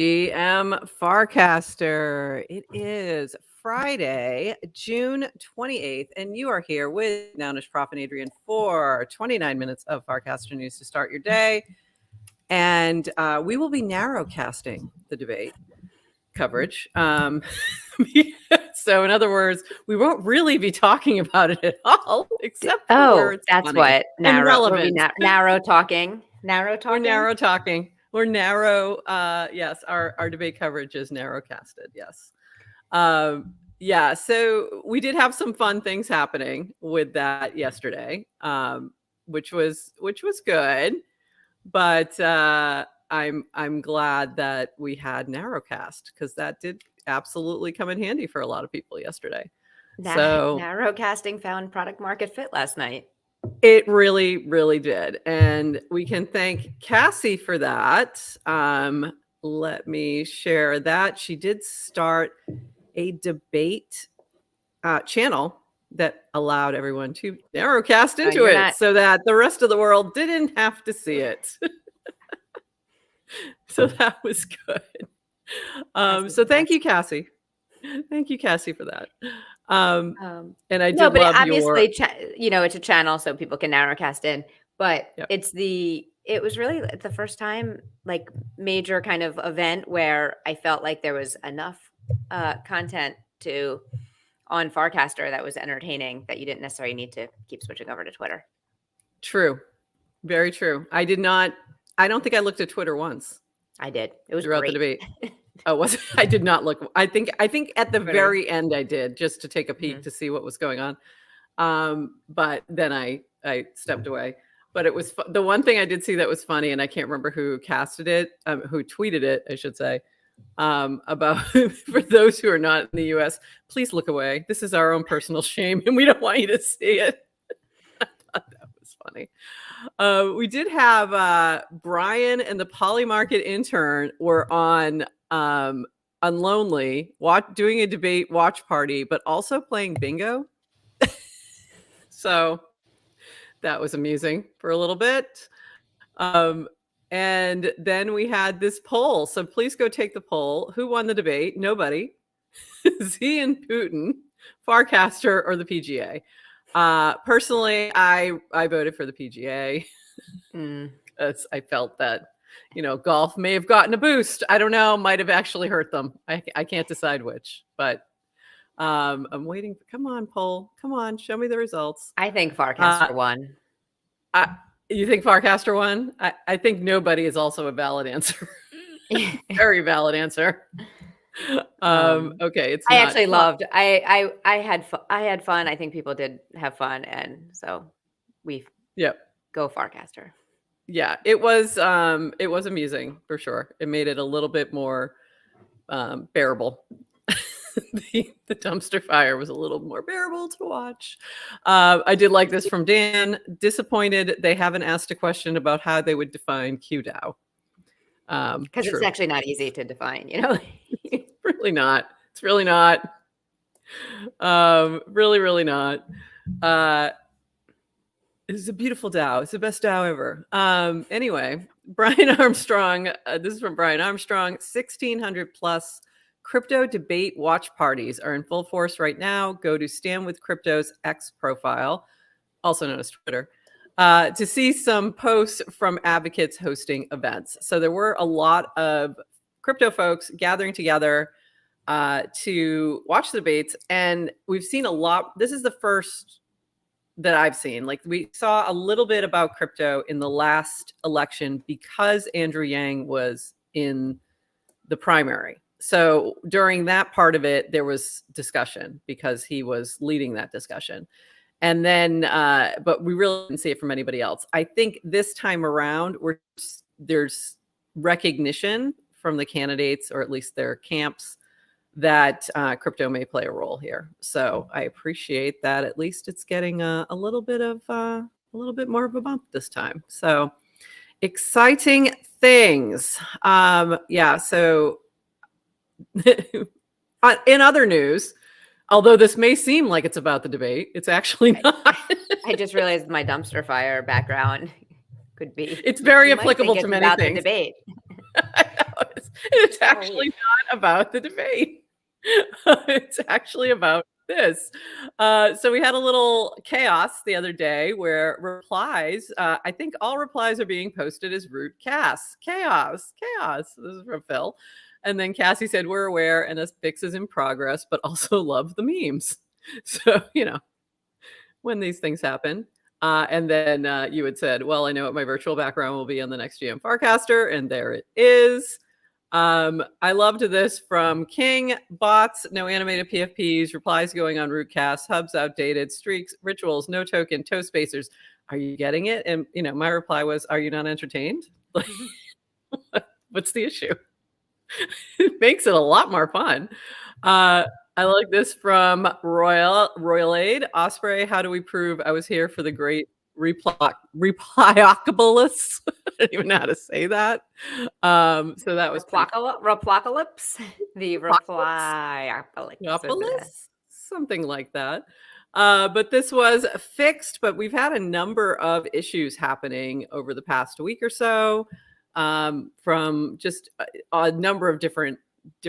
GM Farcaster. It is Friday, June 28th, and you are here with Nounish Prof and Adrienne for 29 minutes of Farcaster news to start your day. And we will be narrowcasting the debate coverage. So in other words, we won't really be talking about it at all, except for that's funny what narrow talking. We're narrow. Yes, our debate coverage is narrowcasted. Yes. Yeah. So we did have some fun things happening with that yesterday, which was good. But I'm glad that we had narrowcast because that did absolutely come in handy for a lot of people yesterday. So narrowcasting found product market fit last night. It really, really did. And we can thank Cassie for that. Let me share that. She did start a debate channel that allowed everyone to narrowcast into it so that the rest of the world didn't have to see it. So that was good. So thank you, Cassie. Thank you, Cassie, for that. And I did love obviously, it's a channel so people can narrowcast in, but it was really the first time, like, major kind of event where I felt like there was enough content on Farcaster that was entertaining that you didn't necessarily need to keep switching over to Twitter. True. Very true. I don't think I looked at Twitter once. I did. It was throughout great. the debate. Oh, was it? I did not look. I think at the very end I did, just to take a peek to see what was going on. But then I stepped away. But it was the one thing I did see that was funny, and I can't remember who casted it, who tweeted it, I should say, about for those who are not in the U.S., please look away. This is our own personal shame, and we don't want you to see it. I thought that was funny. We did have Brian and the Polymarket intern were on Unlonely, doing a debate watch party, but also playing bingo. So that was amusing for a little bit. And then we had this poll. So please go take the poll. Who won the debate? Nobody. Z and Putin, Farcaster, or the PGA. Personally, I voted for the PGA. I felt that, golf may have gotten a boost. I don't know, might have actually hurt them. I can't decide which, but I'm waiting. Come on, poll. Come on, show me the results. I think Farcaster won. You think Farcaster won? I think nobody is also a valid answer. Very valid answer. Okay, I actually loved. I had fun. I think people did have fun, and so we go Farcaster. Yeah, it was amusing for sure. It made it a little bit more bearable. The dumpster fire was a little more bearable to watch. I did like this from Dan. Disappointed they haven't asked a question about how they would define qDAU. Because it's actually not easy to define, It's really not. It's really not. Really not. It's a beautiful DAO. It's the best DAO ever. Anyway, Brian Armstrong. This is from Brian Armstrong. 1,600 plus crypto debate watch parties are in full force right now. Go to Stand with Crypto's X profile, also known as Twitter, to see some posts from advocates hosting events. So there were a lot of crypto folks gathering together to watch the debates. And we've seen a lot. This is the first that I've seen. Like, we saw a little bit about crypto in the last election because Andrew Yang was in the primary. So during that part of it, there was discussion because he was leading that discussion. And then, but we really didn't see it from anybody else. I think this time around, there's recognition from the candidates, or at least their camps, that crypto may play a role here. So I appreciate that. At least it's getting a little bit more of a bump this time. So exciting things. So in other news, although this may seem like it's about the debate, it's actually not. I just realized my dumpster fire background could be. It's very applicable to many things. The debate. It's actually not about the debate. It's actually about this. So we had a little chaos the other day where replies, I think all replies are being posted as root cast. Chaos. This is from Phil. And then Cassie said, we're aware and a fix is in progress, but also love the memes. So, when these things happen. And then you had said, well, I know what my virtual background will be on the next GM Farcaster. And there it is. I loved this from King. Bots, no animated PFPs, replies going on rootcast, hubs outdated, streaks, rituals, no token, toe spacers. Are you getting it? And my reply was, are you not entertained? Like, what's the issue? It makes it a lot more fun. I like this from Royal Aid. Osprey, how do we prove I was here for the great replyocalypse? I don't even know how to say that. So that was Replyocalypse. The replyocalypse. Something like that. But this was fixed, but we've had a number of issues happening over the past week or so, from just a number of different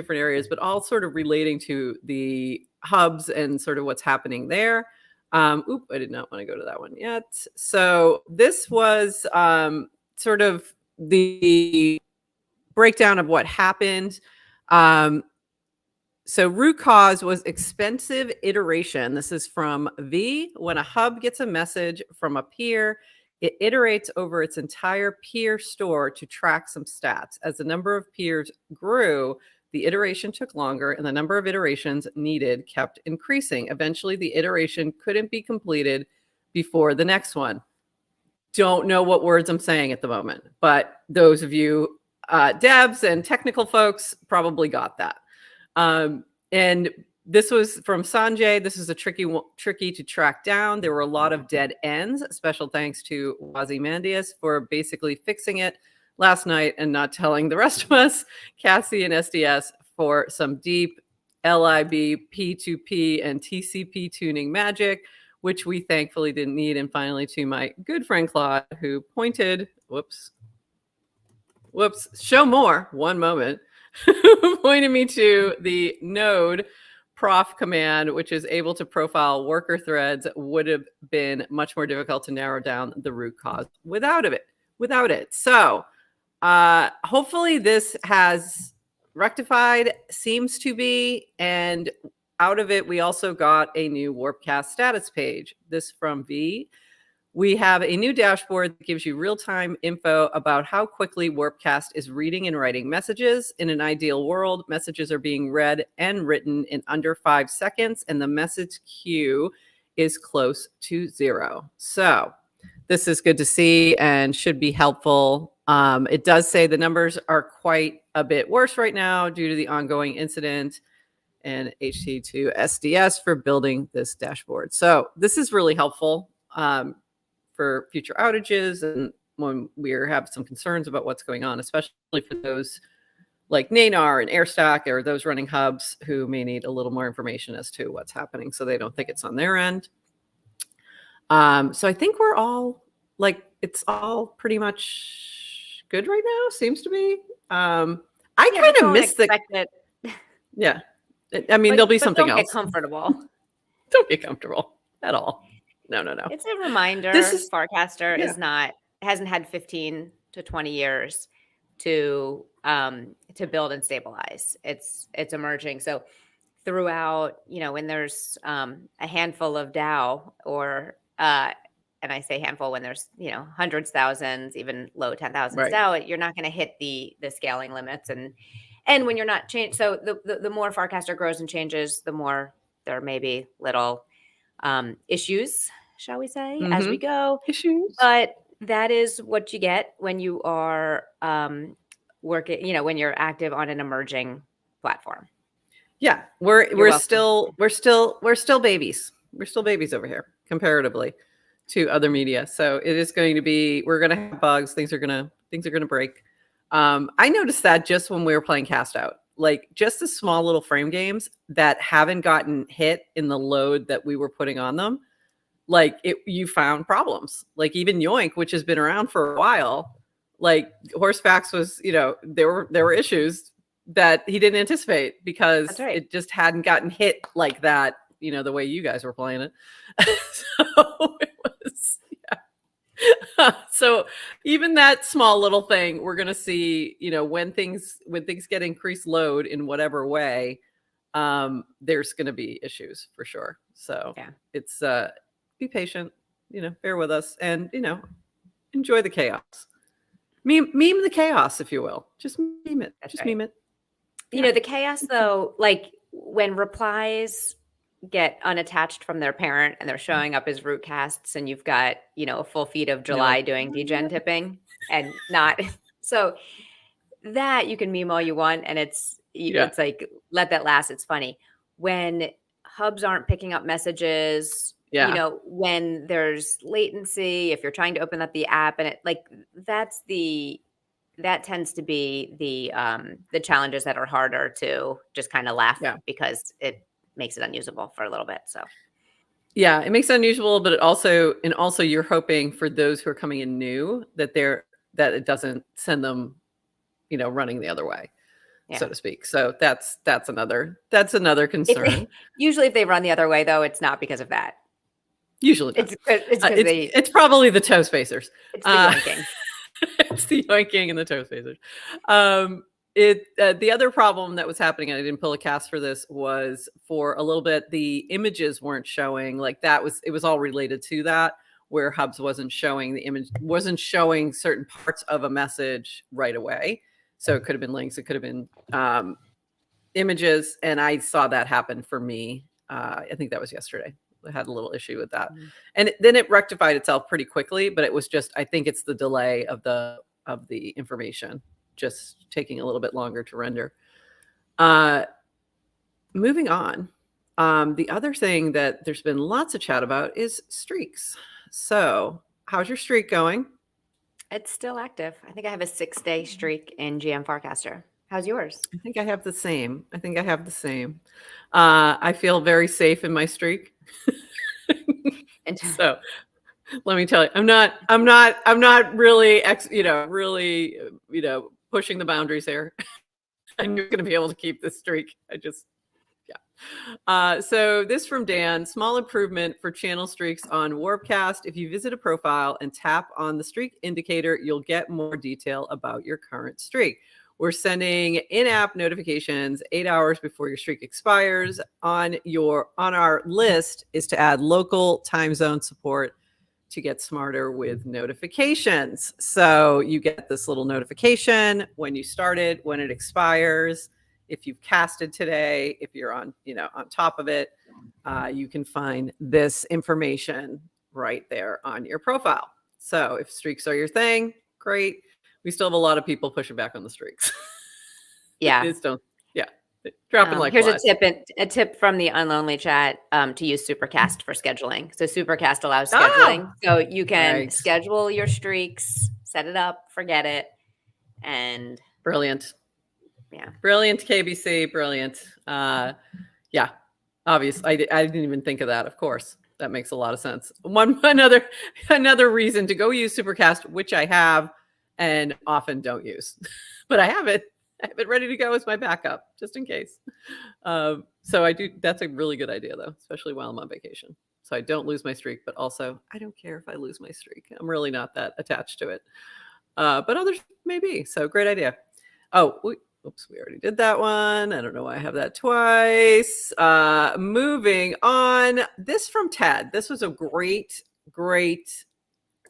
areas, but all sort of relating to the hubs and sort of what's happening there. I did not want to go to that one yet. So this was sort of the breakdown of what happened. So root cause was expensive iteration. This is from V. When a hub gets a message from a peer, it iterates over its entire peer store to track some stats. As the number of peers grew, the iteration took longer and the number of iterations needed kept increasing. Eventually, the iteration couldn't be completed before the next one. Don't know what words I'm saying at the moment, but those of you devs and technical folks probably got that. And this was from Sanjay. This is a tricky to track down. There were a lot of dead ends. Special thanks to Ozymandias for basically fixing it last night and not telling the rest of us. Cassie and SDS for some deep LIB, P2P, and TCP tuning magic, which we thankfully didn't need. And finally, to my good friend Claude, who pointed, show more, one moment, pointed me to the node prof command, which is able to profile worker threads. Would have been much more difficult to narrow down the root cause without it. So hopefully this has rectified, seems to be, and out of it, we also got a new Warpcast status page. This from V. We have a new dashboard that gives you real-time info about how quickly Warpcast is reading and writing messages. In an ideal world, messages are being read and written in under 5 seconds, and the message queue is close to 0. So this is good to see and should be helpful. It does say the numbers are quite a bit worse right now due to the ongoing incident, and HT to SDS for building this dashboard. So this is really helpful for future outages and when we have some concerns about what's going on, especially for those like Nanar and Airstack or those running hubs who may need a little more information as to what's happening so they don't think it's on their end. So I think we're all it's all pretty much good right now, seems to be. I kind of miss the... Yeah. I mean, there'll be something else. Don't get comfortable. Don't get comfortable at all. No. It's a reminder. Farcaster hasn't had 15 to 20 years to build and stabilize. It's emerging. So throughout, when there's a handful of DAO or and I say handful when there's hundreds, thousands, even low 10,000 DAO, you're not going to hit the scaling limits and when you're not changed. So the more Farcaster grows and changes, the more there may be little issues, shall we say, as we go. Issues. But that is what you get when you are working, when you're active on an emerging platform. Yeah, we're still babies. We're still babies over here comparatively to other media. So it is going to be, we're going to have bugs. Things are going to break. I noticed that just when we were playing CastOut, like just the small little frame games that haven't gotten hit in the load that we were putting on them, you found problems. Like even Yoink, which has been around for a while, like Horsefax was, there were issues that he didn't anticipate because That's right. it just hadn't gotten hit like that, the way you guys were playing it. So it was, so even that small little thing, we're going to see, when things get increased load in whatever way, there's going to be issues for sure. So it's, be patient, bear with us and, enjoy the chaos. Meme the chaos, if you will. Just meme it. That's Just right. meme it. The chaos though, like when replies get unattached from their parent and they're showing up as rootcasts and you've got, a full feed of July doing degen tipping and not so that you can meme all you want and it's like let that last, it's funny. When hubs aren't picking up messages, when there's latency, if you're trying to open up the app and it like that tends to be the challenges that are harder to just kind of laugh because it makes it unusable for a little bit. So yeah, it makes it unusual, but it also you're hoping for those who are coming in new that it doesn't send them, running the other way, so to speak. So that's another concern. Usually if they run the other way though, it's not because of that. Usually not. It's probably the toe spacers. It's the yoinking. It's the yoinking and the toe spacers. The other problem that was happening, and I didn't pull a cast for this, was for a little bit the images weren't showing. Like it was all related to that, where hubs wasn't showing the image, wasn't showing certain parts of a message right away. So it could have been links, it could have been images, and I saw that happen for me. I think that was yesterday. I had a little issue with that, and then it rectified itself pretty quickly. But it was just, I think it's the delay of the information just taking a little bit longer to render. Moving on. The other thing that there's been lots of chat about is streaks. So how's your streak going? It's still active. I think I have a 6-day streak in GM Farcaster. How's yours? I think I have the same. I feel very safe in my streak. And so let me tell you, I'm not really, really, pushing the boundaries here. I'm going to be able to keep this streak. So this from Dan, small improvement for channel streaks on Warpcast. If you visit a profile and tap on the streak indicator, you'll get more detail about your current streak. We're sending in-app notifications 8 hours before your streak expires. On our list is to add local time zone support to get smarter with notifications. So you get this little notification when you started, when it expires. If you've casted today, if you're on top of it, you can find this information right there on your profile. So if streaks are your thing, great. We still have a lot of people pushing back on the streaks. Yeah. Dropping like here's flies. a tip from the Unlonely chat to use Supercast for scheduling. So Supercast allows scheduling. So you can schedule your streaks, set it up, forget it, and brilliant. Yeah. Brilliant, KBC, brilliant. Yeah, obvious. I didn't even think of that. Of course, that makes a lot of sense. Another reason to go use Supercast, which I have and often don't use, but I have it ready to go as my backup just in case. So I do. That's a really good idea though, especially while I'm on vacation. So I don't lose my streak, but also I don't care if I lose my streak. I'm really not that attached to it. But others may be. So great idea. Oh, oops, we already did that one. I don't know why I have that twice. Moving on. This from Ted. This was a great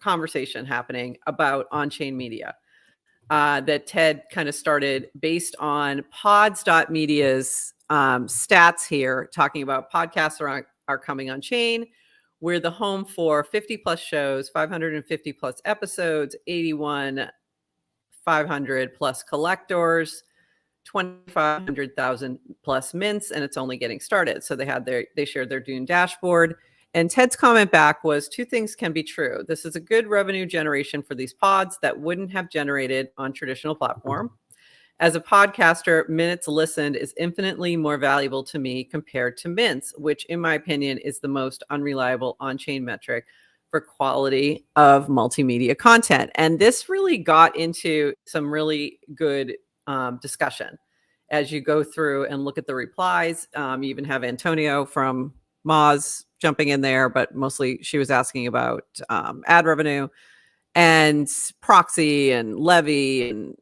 conversation happening about on-chain media that Ted kind of started based on pods.media's stats here, talking about podcasts are coming on chain. We're the home for 50 plus shows, 550 plus episodes, 500 plus collectors, 2,500,000 plus mints, and it's only getting started. So they shared their Dune dashboard. And Ted's comment back was, two things can be true. This is a good revenue generation for these pods that wouldn't have generated on traditional platform. As a podcaster, minutes listened is infinitely more valuable to me compared to mints, which in my opinion is the most unreliable on-chain metric for quality of multimedia content. And this really got into some really good discussion. as you go through and look at the replies. You even have Antonio from Moz jumping in there, but mostly she was asking about ad revenue, and Proxy and Levy and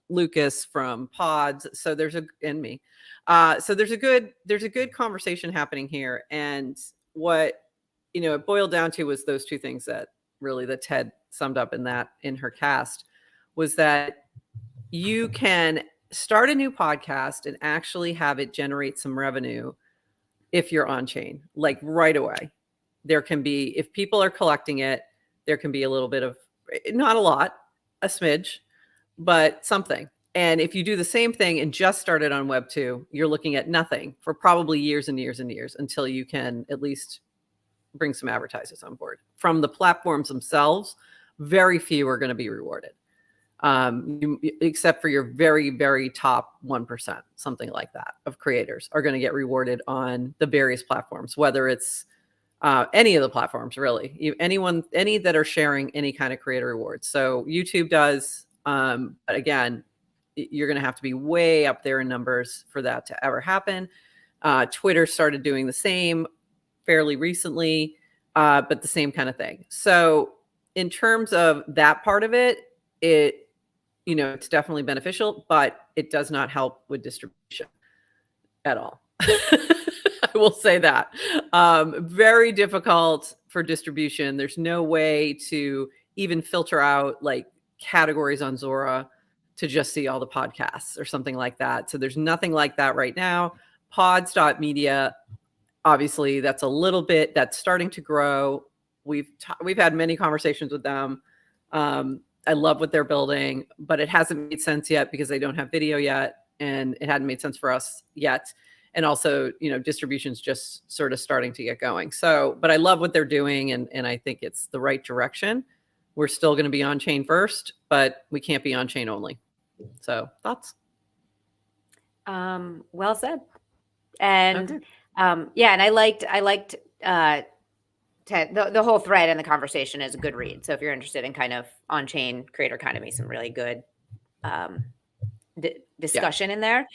Lucas from Pods. So there's and me. So there's a good conversation happening here. And what, it boiled down to was those two things that Ted summed up in her cast, was that you can start a new podcast and actually have it generate some revenue if you're on chain, like right away. There can be, if people are collecting it, there can be a little bit of, not a lot, a smidge, but something. And if you do the same thing and just started on Web 2, you're looking at nothing for probably years and years and years until you can at least bring some advertisers on board. From the platforms themselves, very few are going to be rewarded, except for your very, very top 1%, something like that, of creators are going to get rewarded on the various platforms, whether it's any of the platforms, really. Any that are sharing any kind of creator rewards. So YouTube does, but again, you're going to have to be way up there in numbers for that to ever happen. Twitter started doing the same fairly recently, but the same kind of thing. So in terms of that part of it, it's definitely beneficial, but it does not help with distribution at all. I will say that. Very difficult for distribution. There's no way to even filter out like categories on Zora to just see all the podcasts or something like that. So there's nothing like that right now. Pods.media, obviously that's starting to grow. We've had many conversations with them. I love what they're building, but it hasn't made sense yet because they don't have video yet, and it hadn't made sense for us yet. And also, distribution's just sort of starting to get going. So, but I love what they're doing, and I think it's the right direction. We're still going to be on chain first, but we can't be on chain only. So, thoughts? Well said. And okay. And I liked the whole thread and the conversation is a good read. So if you're interested in kind of on-chain creator economy, some really good discussion in there.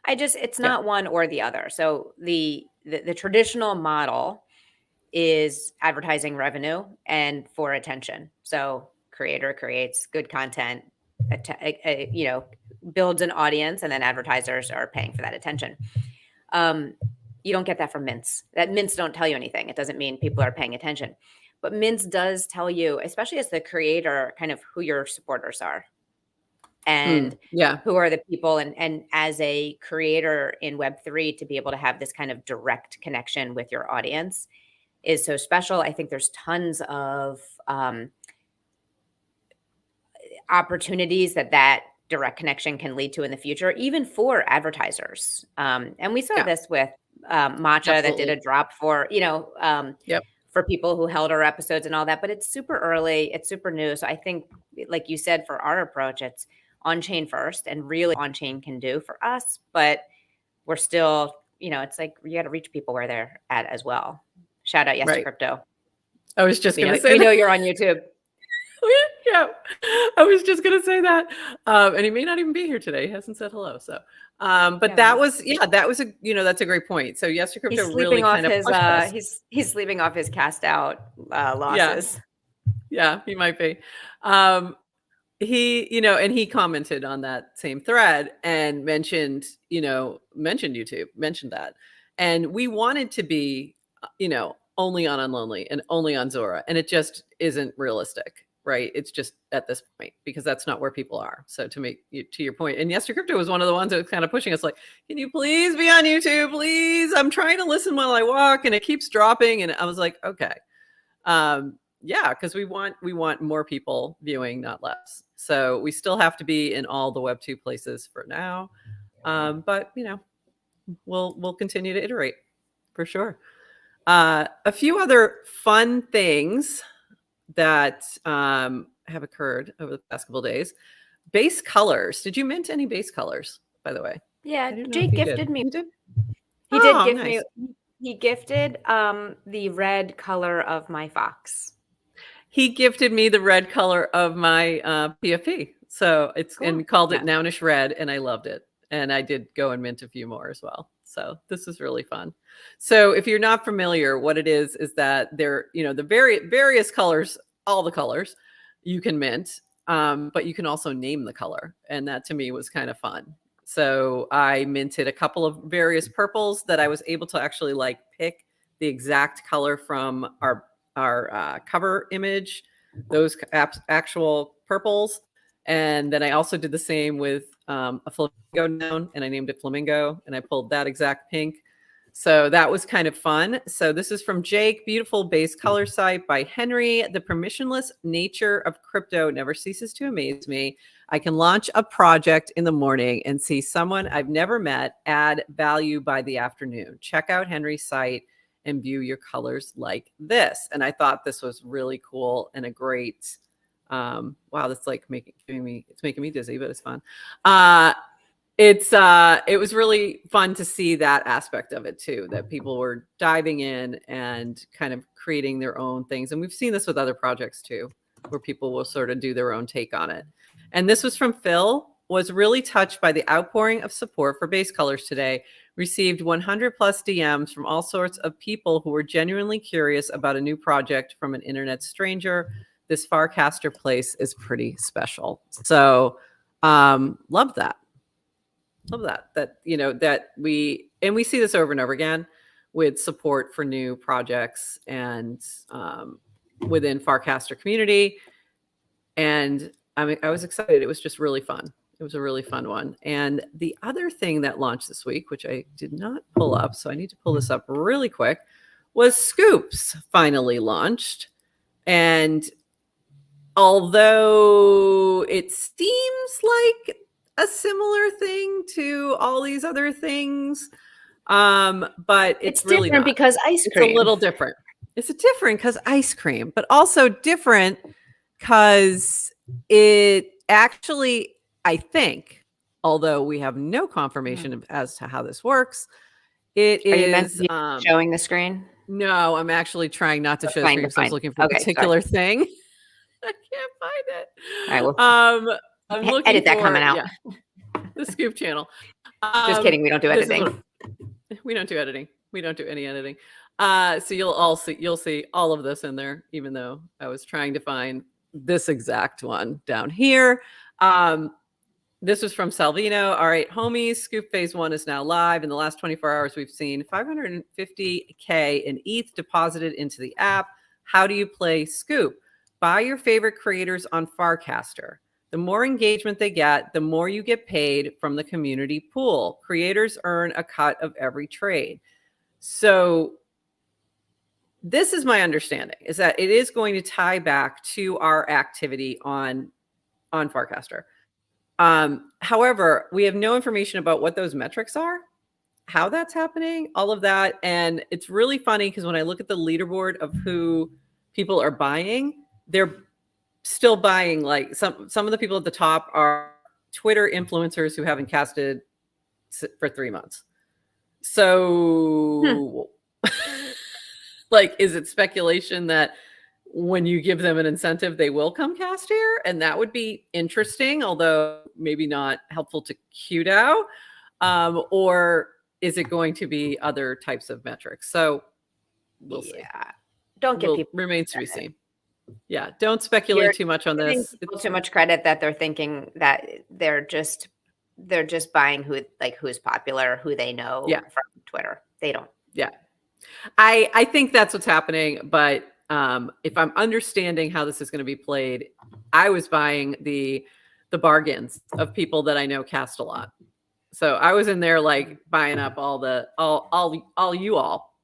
It's not one or the other. So the traditional model is advertising revenue and for attention. So creator creates good content, builds an audience, and then advertisers are paying for that attention. You don't get that from mints. That mints don't tell you anything. It doesn't mean people are paying attention. But mints does tell you, especially as the creator, kind of who your supporters are. And who are the people. And as a creator in Web3, to be able to have this kind of direct connection with your audience is so special. I think there's tons of opportunities that direct connection can lead to in the future, even for advertisers. And we saw this with Matcha that did a drop for, for people who held our episodes and all that, but it's super early. It's super new. So I think, like you said, for our approach, it's on-chain first, and really on-chain can do for us, but we're still, it's like you got to reach people where they're at as well. Shout out Yes to Crypto. I was just going to say we know you're on YouTube. Yeah, I was just going to say that. And he may not even be here today. He hasn't said hello. So, but that was that's a great point. So Yes to Crypto really kind of he's sleeping off his CastOut losses. Yeah, he might be. He, and he commented on that same thread and mentioned YouTube, mentioned that. And we wanted to be, only on Unlonely and only on Zora. And it just isn't realistic, right? It's just at this point, because that's not where people are. So to your point, and Yes to Crypto was one of the ones that was kind of pushing us like, can you please be on YouTube? Please. I'm trying to listen while I walk and it keeps dropping. And I was like, okay. Because we want more people viewing, not less. So we still have to be in all the Web 2 places for now. But we'll continue to iterate for sure. A few other fun things that have occurred over the past couple of days. Base colors. Did you mint any base colors, by the way? Yeah, Jake gifted me. You did? He did gift me. He gifted the red color of my Fox. He gifted me the red color of my PFP. So it's cool. And we called it Nounish Red, and I loved it. And I did go and mint a few more as well. So this is really fun. So if you're not familiar, what it is that they're, the various colors, all the colors you can mint, but you can also name the color. And that to me was kind of fun. So I minted a couple of various purples that I was able to actually like pick the exact color from our cover image, those actual purples. And then I also did the same with a flamingo noun, and I named it Flamingo, and I pulled that exact pink. So that was kind of fun. So this is from Jake, beautiful base color site by Henry. The permissionless nature of crypto never ceases to amaze me. I can launch a project in the morning and see someone I've never met add value by the afternoon. Check out Henry's site and view your colors like this. And I thought this was really cool and a great, wow, that's like making me dizzy, but it's fun. It was really fun to see that aspect of it too, that people were diving in and kind of creating their own things. And we've seen this with other projects too, where people will sort of do their own take on it. And this was from Phil, was really touched by the outpouring of support for base colors today. Received 100 plus DMs from all sorts of people who were genuinely curious about a new project from an internet stranger. This Farcaster place is pretty special. So love that. Love that we see this over and over again with support for new projects and within Farcaster community. And I was excited. It was just really fun. It was a really fun one. And the other thing that launched this week, which I did not pull up, so I need to pull this up really quick, was Scoops finally launched. And although it seems like a similar thing to all these other things, but it's really different not. because ice cream. It's a little different. It's different because ice cream, but also different because it actually, I think, although we have no confirmation as to how this works, it Are is you meant to be showing the screen? No, I'm actually trying not to show the screen because I was looking for a particular thing. I can't find it. All right, well, I'm looking edit that coming out. Yeah, the Scoop channel. Just kidding. We don't do editing. We don't do editing. We don't do any editing. So you'll see all of this in there, even though I was trying to find this exact one down here. This was from Salvino. All right, homies, Scoop Phase 1 is now live. In the last 24 hours, we've seen 550K in ETH deposited into the app. How do you play Scoop? Buy your favorite creators on Farcaster. The more engagement they get, the more you get paid from the community pool. Creators earn a cut of every trade. So this is my understanding, is that it is going to tie back to our activity on Farcaster. However, we have no information about what those metrics are, how that's happening, all of that. And it's really funny because when I look at the leaderboard of who people are buying, they're still buying. Like some of the people at the top are Twitter influencers who haven't casted for 3 months. So like, is it speculation that when you give them an incentive, they will come cast here? And that would be interesting, although maybe not helpful to qDAU. Or is it going to be other types of metrics? So we'll see. Don't give people remains to be seen. Yeah, don't speculate too much on this. Too much credit that they're thinking that they're just buying who's popular, who they know from Twitter. They don't. Yeah, I think that's what's happening. But if I'm understanding how this is going to be played, I was buying the bargains of people that I know cast a lot. So I was in there like buying up all you all.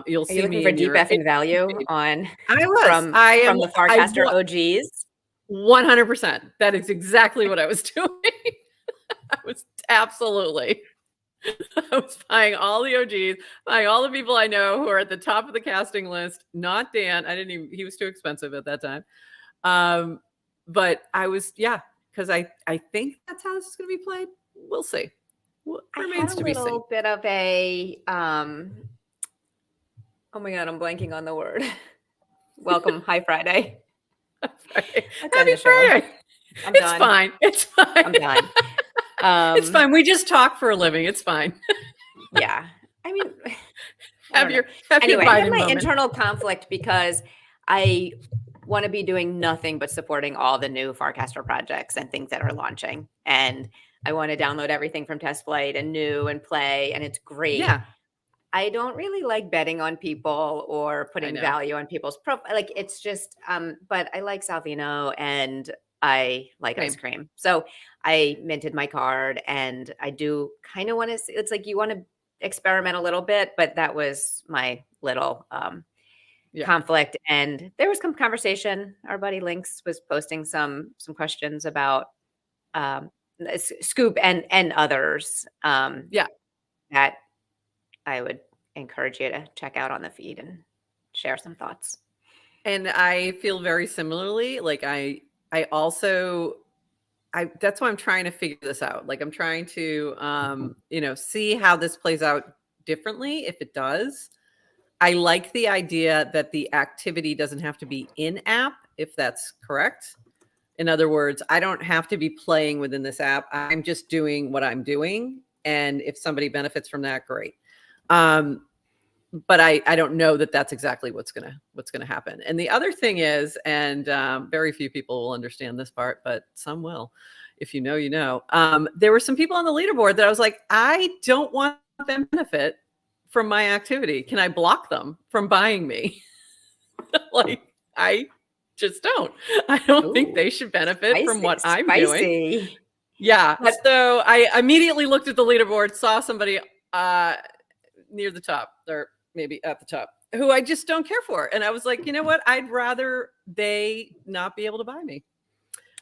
You'll see me for deep effing value on. From the Farcaster OGs. 100%. That is exactly what I was doing. I was buying all the OGs, buying all the people I know who are at the top of the casting list. Not Dan. He was too expensive at that time. But I was, because I think that's how this is going to be played. We'll see. Remains to be seen. A little bit of a oh my God, I'm blanking on the word. Welcome. Hi, Friday. Happy Friday. It's fine. I'm done. It's fine. We just talk for a living. It's fine. Yeah. I mean, Anyway, I have my internal conflict because I want to be doing nothing but supporting all the new Farcaster projects and things that are launching. And I want to download everything from test flight and new and play. And it's great. Yeah. I don't really like betting on people or putting value on people's profile. Like it's just, but I like Salvino and I like ice cream. So I minted my card and I do kind of want to see, it's like you want to experiment a little bit, but that was my little conflict. And there was some conversation. Our buddy Lynx was posting some questions about Scoop and others. That I would encourage you to check out on the feed and share some thoughts. And I feel very similarly. Like I that's why I'm trying to figure this out. Like I'm trying to, see how this plays out differently. If it does, I like the idea that the activity doesn't have to be in app, if that's correct. In other words, I don't have to be playing within this app. I'm just doing what I'm doing. And if somebody benefits from that, great. But I don't know that that's exactly what's gonna happen. And the other thing is, and very few people will understand this part, but some will. If you know, you know. There were some people on the leaderboard that I was like, I don't want them to benefit from my activity. Can I block them from buying me? Like I just don't. I don't think they should benefit from what I'm doing. Yeah. So I immediately looked at the leaderboard, saw somebody near the top, or maybe at the top, who I just don't care for. And I was like, you know what? I'd rather they not be able to buy me.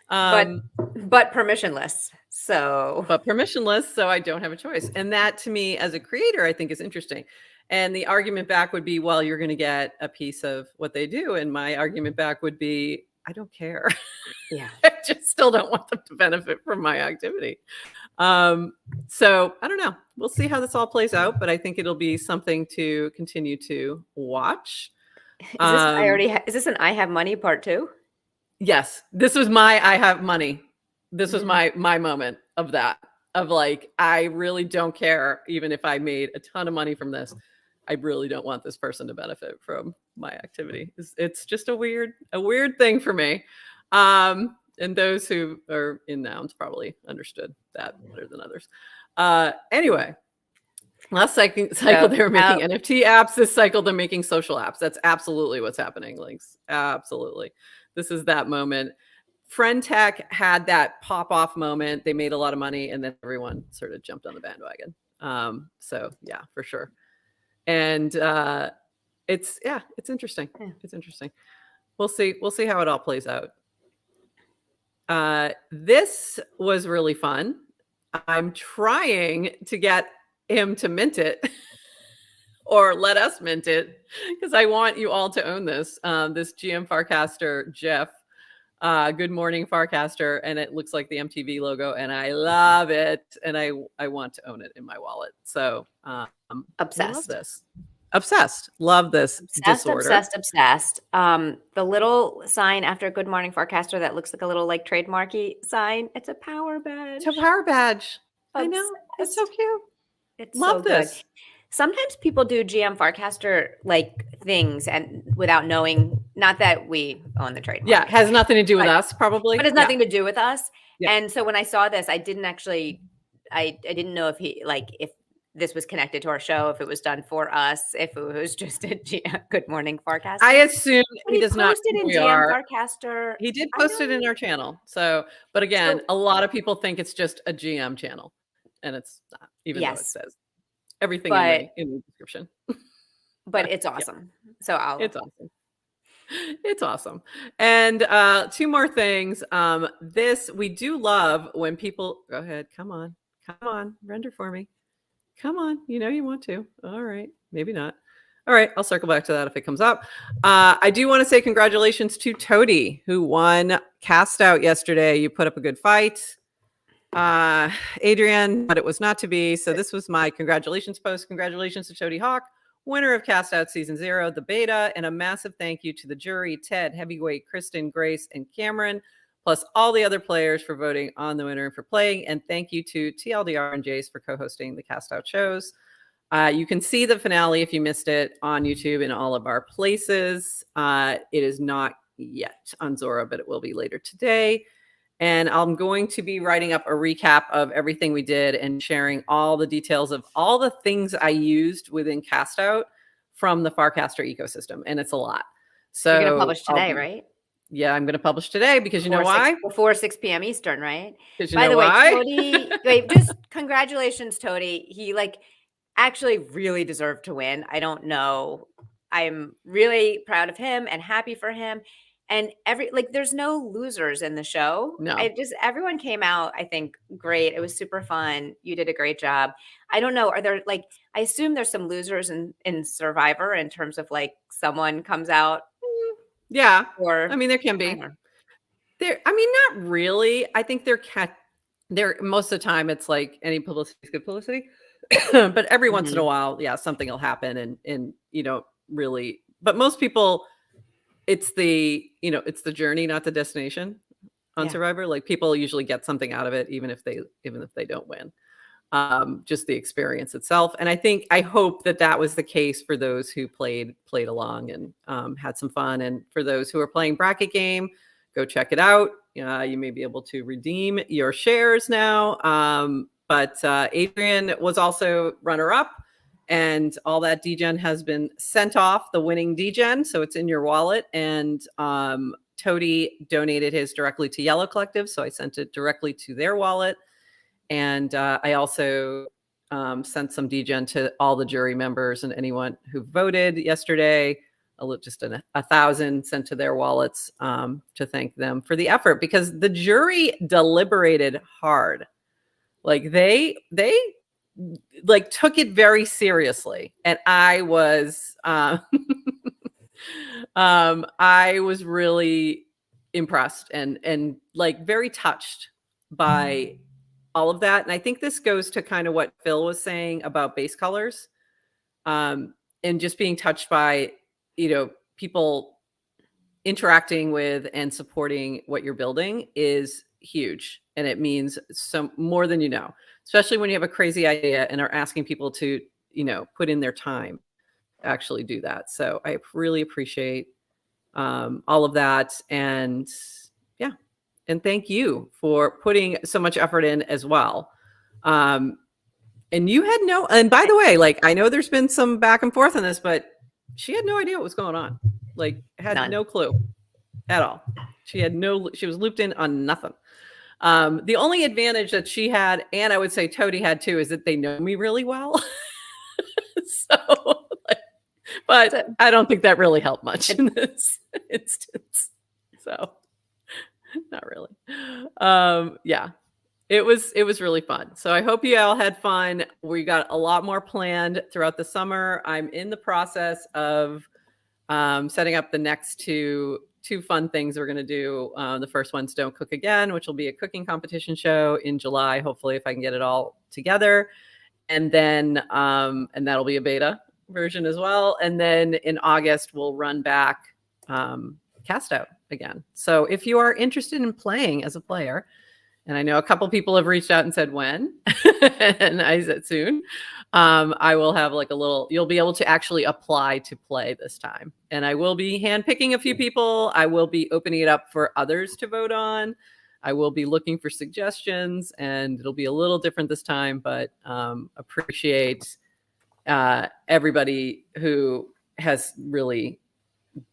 But permissionless. But permissionless, so I don't have a choice. And that to me as a creator, I think is interesting. And the argument back would be, well, you're going to get a piece of what they do. And my argument back would be, I don't care. Yeah. I just still don't want them to benefit from my activity. So I don't know. We'll see how this all plays out, but I think it'll be something to continue to watch. Is this an I have money part 2? Yes. This was my I have money. This was my moment of that. Of like, I really don't care, even if I made a ton of money from this. I really don't want this person to benefit from my activity. It's just a weird thing for me. And those who are in nouns probably understood that better than others. Anyway, last cycle they were making NFT apps. This cycle they're making social apps. That's absolutely what's happening, Links. Absolutely. This is that moment. Friend Tech had that pop off moment. They made a lot of money and then everyone sort of jumped on the bandwagon. So yeah, for sure. And it's interesting. Yeah. It's interesting. We'll see how it all plays out. This was really fun. I'm trying to get him to mint it or let us mint it because I want you all to own this. This GM Farcaster, Jeff. Good morning, Farcaster. And it looks like the MTV logo and I love it. And I want to own it in my wallet. So obsessed. Love this. Obsessed. Love this disorder. Obsessed. The little sign after Good Morning Farcaster that looks like a little like trademarky sign. It's a power badge. It's a power badge. I know. It's so cute. It's love so this. Good. Sometimes people do GM Farcaster like things and without knowing, not that we own the trademark. Yeah, it has nothing to do with us, probably. But it's nothing to do with us. Yeah. And so when I saw this, I didn't actually, I didn't know if if this was connected to our show, if it was done for us, if it was just a Good Morning Farcaster. I assume he does not. In GM Farcaster. He did post it in our channel. So, but again, a lot of people think it's just a GM channel, and it's not, even though it says everything in the description. But it's awesome. Yeah. So it's awesome. It's awesome. And 2 more things. This we do love when people go ahead. Come on, render for me. Come on, you know you want to. All right, maybe not. All right, I'll circle back to that if it comes up. I do want to say congratulations to Toady, who won CastOut yesterday. You put up a good fight. Adrienne, but it was not to be. So this was my congratulations post. Congratulations to Toady Hawk, winner of CastOut Season 0, the beta, and a massive thank you to the jury, Ted, Heavyweight, Kristen, Grace, and Cameron. plus all the other players for voting on the winner and for playing. And thank you to TLDR and Jace for co-hosting the CastOut shows. You can see the finale if you missed it on YouTube in all of our places. It is not yet on Zora, but it will be later today. And I'm going to be writing up a recap of everything we did and sharing all the details of all the things I used within CastOut from the Farcaster ecosystem. And it's a lot. So you're going to publish today, right? Yeah, I'm going to publish today because you know why? Before 6 p.m. Eastern, right? By the way, Toady, wait, just congratulations, Toady. He actually really deserved to win. I don't know. I'm really proud of him and happy for him. And there's no losers in the show. No. Everyone came out, I think, great. It was super fun. You did a great job. I don't know. Are there I assume there's some losers in Survivor in terms of someone comes out. Yeah. Or there can be. Not really. I think there most of the time it's any publicity is good publicity. But every once in a while, yeah, something will happen and really, but most people, it's the journey, not the destination on Survivor. People usually get something out of it, even if they don't win. Just the experience itself. And I hope that was the case for those who played along and had some fun. And for those who are playing bracket game, go check it out. You may be able to redeem your shares now. But Adrienne was also runner-up, and all that degen has been sent off, the winning degen, so it's in your wallet. And Toady donated his directly to Yellow Collective, so I sent it directly to their wallet. And I also sent some degen to all the jury members and anyone who voted yesterday. Just 1,000 sent to their wallets to thank them for the effort, because the jury deliberated hard. They took it very seriously, and I was I was really impressed and very touched by all of that. And I think this goes to kind of what Phil was saying about base colors, and just being touched by people interacting with and supporting what you're building is huge. And it means some more than especially when you have a crazy idea and are asking people to, put in their time to actually do that. So I really appreciate all of that. And yeah, and thank you for putting so much effort in as well. And you had and by the way, I know there's been some back and forth on this, but she had no idea what was going on. Had None. No clue at all. She was looped in on nothing. The only advantage that she had, and I would say Toady had too, is that they know me really well. But I don't think that really helped much in this instance. So not really. Yeah, it was really fun. So I hope you all had fun. We got a lot more planned throughout the summer. I'm in the process of setting up the next two fun things we're going to do. The first one's Don't Cook Again, which will be a cooking competition show in July, hopefully, if I can get it all together. And then, and that'll be a beta version as well. And then in August, we'll run back CastOut again. So if you are interested in playing as a player, and I know a couple people have reached out and said when, and I said soon, I will have you'll be able to actually apply to play this time. And I will be handpicking a few people. I will be opening it up for others to vote on. I will be looking for suggestions, and it'll be a little different this time, but appreciate everybody who has really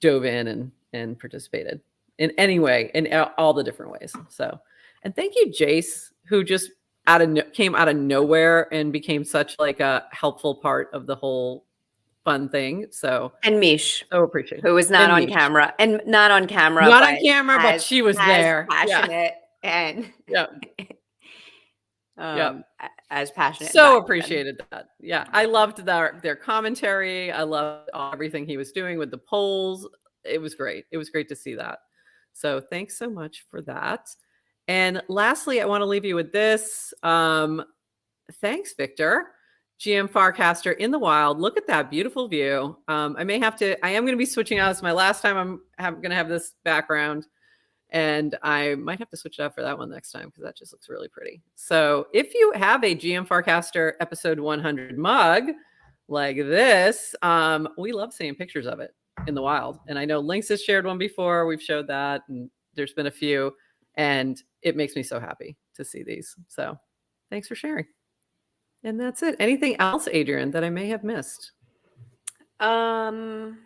dove in and participated in any way, in all the different ways. So, and thank you, Jace, who just came out of nowhere and became such a helpful part of the whole fun thing. So, and Mish, so appreciate it. Who was not on camera, but she was there, passionate and as passionate. So appreciated that. Yeah, I loved their commentary. I loved everything he was doing with the polls. It was great. It was great to see that. So thanks so much for that. And lastly, I want to leave you with this. Thanks, Victor. GM Farcaster in the wild. Look at that beautiful view. I am going to be switching out. It's my last time I'm going to have this background. And I might have to switch it out for that one next time because that just looks really pretty. So if you have a GM Farcaster episode 100 mug like this, we love seeing pictures of it in the wild. And I know Lynx has shared one before. We've showed that, and there's been a few, and it makes me so happy to see these. So thanks for sharing. And that's it. Anything else, Adrienne, that I may have missed? I'm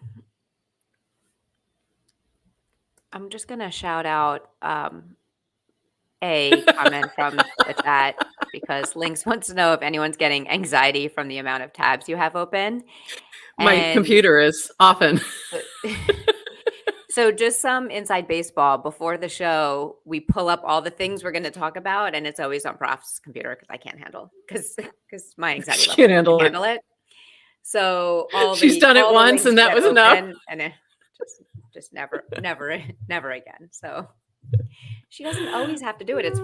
just going to shout out a comment from the chat because Lynx wants to know if anyone's getting anxiety from the amount of tabs you have open. My computer is often. So just some inside baseball. Before the show, we pull up all the things we're going to talk about, and it's always on Prof's computer because I can't handle because my anxiety level can't handle it. So she's done it once, and that was enough. And it just never again. So she doesn't always have to do it. It's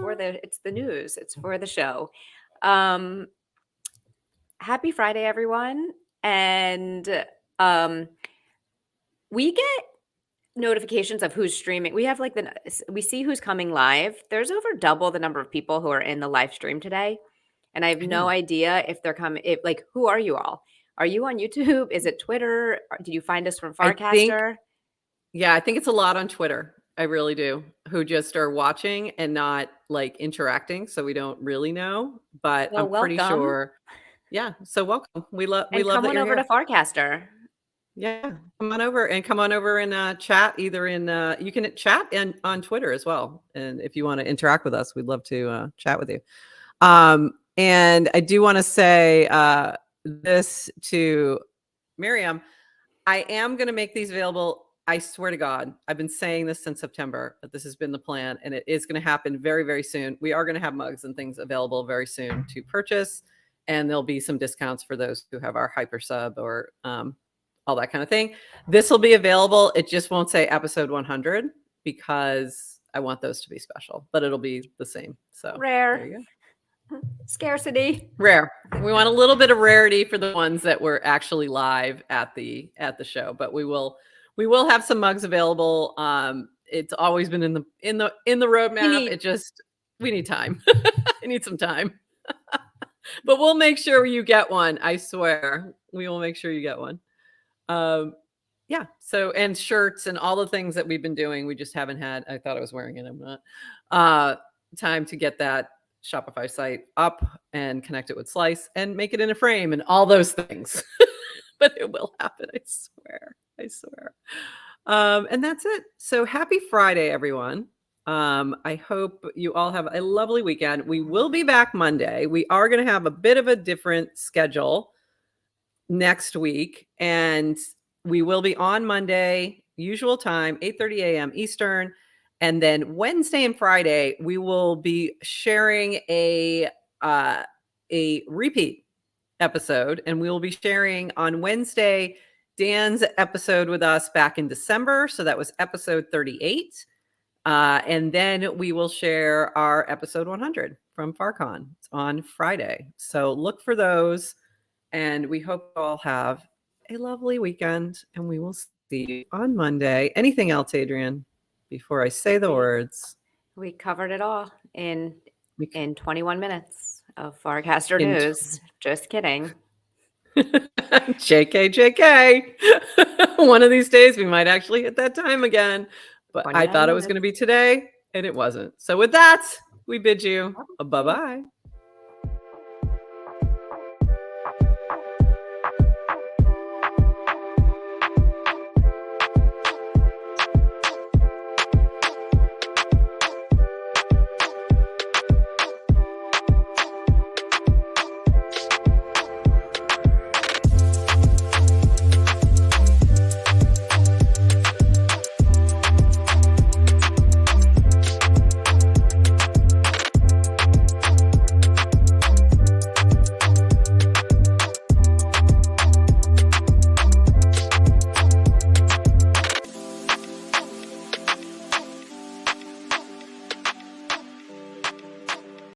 the news. It's for the show. Happy Friday, everyone. And we get notifications of who's streaming. We have we see who's coming live. There's over double the number of people who are in the live stream today. And I have no idea if they're coming. Who are you all? Are you on YouTube? Is it Twitter? Did you find us from Farcaster? I think it's a lot on Twitter. I really do. Who just are watching and not interacting. So we don't really know, but I'm pretty sure. Yeah. So welcome. We love that you're here. Come on over to Farcaster. Yeah, come on over and chat either in you can chat and on Twitter as well. And if you want to interact with us, we'd love to chat with you. And I do want to say this to Miriam. I am going to make these available. I swear to God, I've been saying this since September that this has been the plan, and it is going to happen very, very soon. We are going to have mugs and things available very soon to purchase, and there'll be some discounts for those who have our hyper sub or all that kind of thing. This will be available. It just won't say episode 100 because I want those to be special, but it'll be the same. So rare. There you go. Scarcity. Rare. We want a little bit of rarity for the ones that were actually live at the show, but we will have some mugs available. It's always been in the roadmap. We need time. I need some time. But we'll make sure you get one. I swear. We will make sure you get one. So, and shirts and all the things that we've been doing, we just haven't had. I thought I was wearing it. I'm not. Time to get that Shopify site up and connect it with Slice and make it in a frame and all those things. But it will happen. I swear. And that's it. So happy Friday, everyone. I hope you all have a lovely weekend. We will be back Monday. We are going to have a bit of a different schedule next week, and we will be on Monday, usual time, 8:30 a.m. Eastern. And then Wednesday and Friday, we will be sharing a repeat episode, and we will be sharing on Wednesday Dan's episode with us back in December. So that was episode 38. And then we will share our episode 100 from FarCon on Friday. So look for those. And we hope you all have a lovely weekend, and we will see you on Monday. Anything else, Adrienne, before I say the words? We covered it all in 21 minutes of Farcaster news. Just kidding. JK. One of these days, we might actually hit that time again. But I thought it was going to be today, and it wasn't. So with that, we bid you a bye-bye.